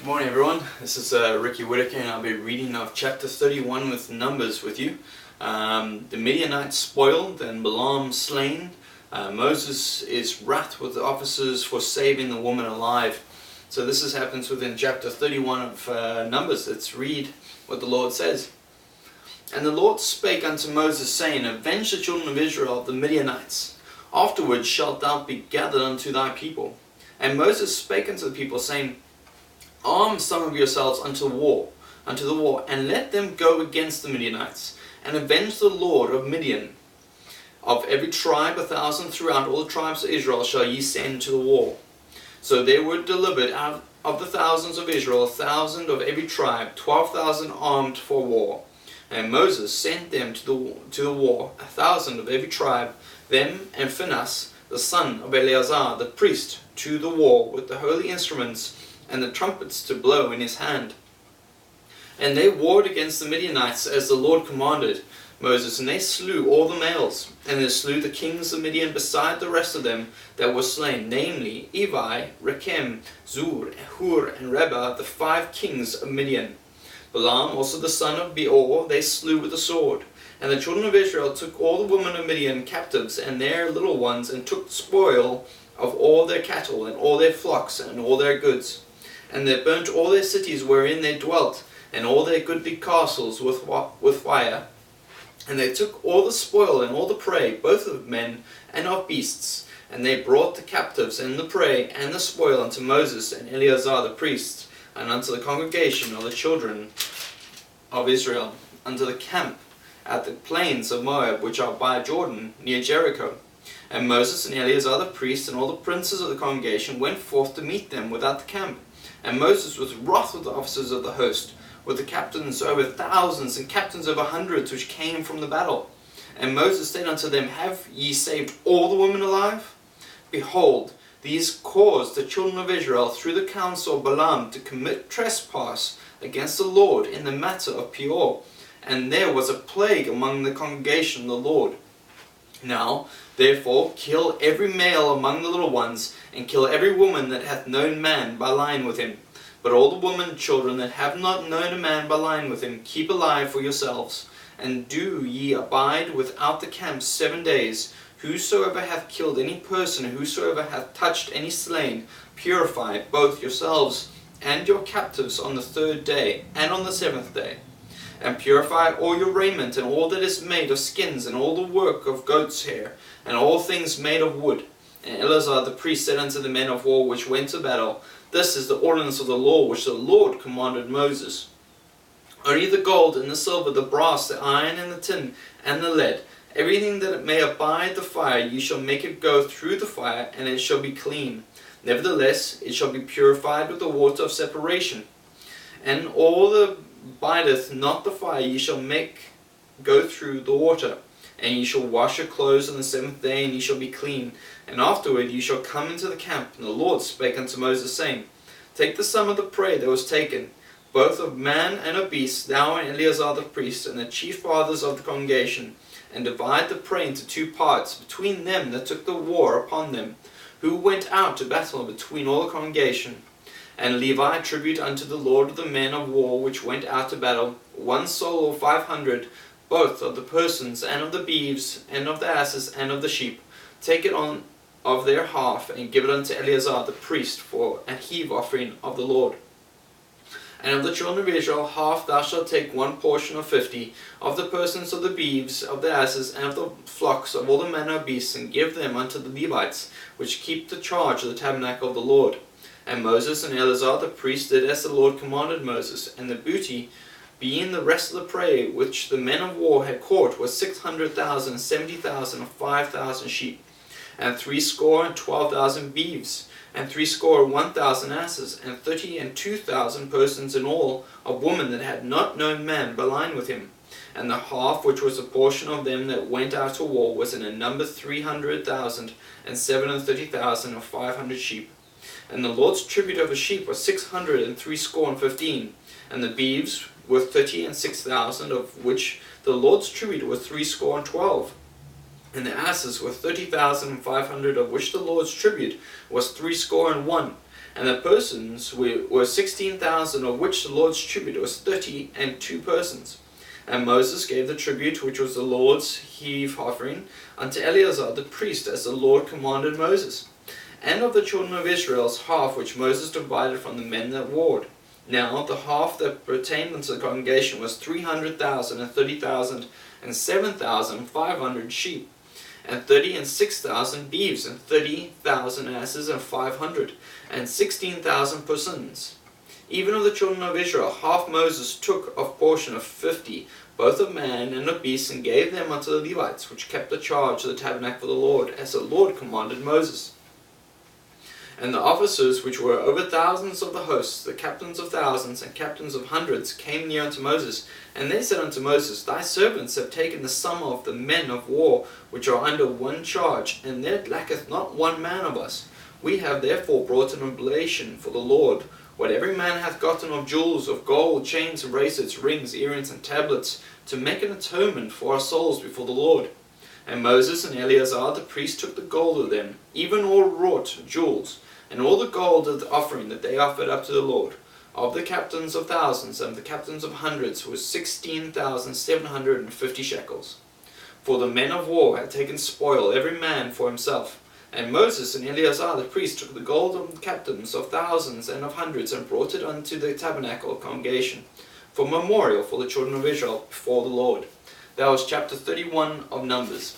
Good morning, everyone. This is Ricky Whitaker, and I'll be reading of chapter 31 with Numbers with you. The Midianites spoiled and Balaam slain. Moses is wrath with the officers for saving the woman alive. So this happens within chapter 31 of Numbers. Let's read what the Lord says. And the Lord spake unto Moses, saying, Avenge the children of Israel of the Midianites. Afterwards shalt thou be gathered unto thy people. And Moses spake unto the people, saying, Arm some of yourselves unto the war, and let them go against the Midianites, and avenge the Lord of Midian. Of every tribe 1,000 throughout all the tribes of Israel shall ye send to the war. So there were delivered out of the thousands of Israel 1,000 of every tribe, 12,000 armed for war. And Moses sent them to the war, 1,000 of every tribe, them and Phinehas, the son of Eleazar the priest, to the war with the holy instruments and the trumpets to blow in his hand. And they warred against the Midianites as the Lord commanded Moses, and they slew all the males, and they slew the kings of Midian beside the rest of them that were slain, namely Evi, Rechem, Zur, Hur, and Reba, the 5 kings of Midian. Balaam also the son of Beor they slew with the sword. And the children of Israel took all the women of Midian captives and their little ones, and took spoil of all their cattle and all their flocks and all their goods. And they burnt all their cities wherein they dwelt, and all their goodly castles with fire. And they took all the spoil and all the prey, both of men and of beasts. And they brought the captives and the prey and the spoil unto Moses and Eleazar the priest, and unto the congregation of the children of Israel, unto the camp at the plains of Moab, which are by Jordan, near Jericho. And Moses and Eleazar the priest and all the princes of the congregation went forth to meet them without the camp. And Moses was wroth with the officers of the host, with the captains over thousands and captains over hundreds which came from the battle. And Moses said unto them, Have ye saved all the women alive? Behold, these caused the children of Israel through the counsel of Balaam to commit trespass against the Lord in the matter of Peor. And there was a plague among the congregation of the Lord. Now, therefore, kill every male among the little ones, and kill every woman that hath known man by lying with him. But all the women and children that have not known a man by lying with him, keep alive for yourselves. And do ye abide without the camp 7 days. Whosoever hath killed any person, whosoever hath touched any slain, purify both yourselves and your captives on the 3rd day, and on the 7th day. And purify all your raiment, and all that is made of skins, and all the work of goat's hair, and all things made of wood. And Eleazar the priest said unto the men of war which went to battle, This is the ordinance of the law which the Lord commanded Moses. Only the gold and the silver, the brass, the iron and the tin, and the lead, everything that it may abide the fire, ye shall make it go through the fire, and it shall be clean. Nevertheless, it shall be purified with the water of separation. And all that abideth not the fire ye shall make go through the water. And ye shall wash your clothes on the 7th day, and ye shall be clean. And afterward ye shall come into the camp. And the Lord spake unto Moses, saying, Take the sum of the prey that was taken, both of man and of beast, thou and Eleazar the priest, and the chief fathers of the congregation, and divide the prey into 2 parts, between them that took the war upon them, who went out to battle between all the congregation. And Levi tribute unto the Lord of the men of war which went out to battle, 1 soul or 500, both of the persons, and of the beeves, and of the asses, and of the sheep. Take it on of their half, and give it unto Eleazar the priest for a heave offering of the Lord. And of the children of Israel half thou shalt take 1 portion of 50, of the persons, of the beeves, of the asses, and of the flocks, of all the manner of beasts, and give them unto the Levites, which keep the charge of the tabernacle of the Lord. And Moses and Eleazar the priest did as the Lord commanded Moses, and the booty, being the rest of the prey which the men of war had caught, was 600,000, 70,000, and 5,000 sheep, and 62,000 beeves, and 61,000 asses, and 32,000 persons in all, of women that had not known man by lying with him. And the half which was a portion of them that went out to war was in a number 300,000, and 37,000 of 500 sheep. And the Lord's tribute of the sheep was 615, and the beeves were 36,000, of which the Lord's tribute was 312. And the asses were 30,500, of which the Lord's tribute was 31. And the persons were 16,000, of which the Lord's tribute was 32 persons. And Moses gave the tribute, which was the Lord's heave offering, unto Eleazar the priest, as the Lord commanded Moses. And of the children of Israel's half, which Moses divided from the men that warred. Now the half that pertained unto the congregation was 300,000, and 30,000, and 7,500 sheep, and 30 and 6,000 beeves, and 30,000 asses, and 500, and 16,000 persons. Even of the children of Israel, half Moses took of portion of 50, both of man and of beast, and gave them unto the Levites, which kept the charge of the tabernacle of the Lord, as the Lord commanded Moses. And the officers which were over thousands of the hosts, the captains of thousands, and captains of hundreds, came near unto Moses. And they said unto Moses, Thy servants have taken the sum of the men of war, which are under one charge, and there lacketh not one man of us. We have therefore brought an oblation for the Lord, what every man hath gotten of jewels, of gold, chains and bracelets, rings, earrings, and tablets, to make an atonement for our souls before the Lord. And Moses and Eleazar the priest took the gold of them, even all wrought jewels, and all the gold of the offering that they offered up to the Lord, of the captains of thousands and the captains of hundreds, was 16,750 shekels. For the men of war had taken spoil, every man for himself. And Moses and Eleazar the priest took the gold of the captains of thousands and of hundreds, and brought it unto the tabernacle of congregation, for memorial for the children of Israel before the Lord. That was chapter 31 of Numbers.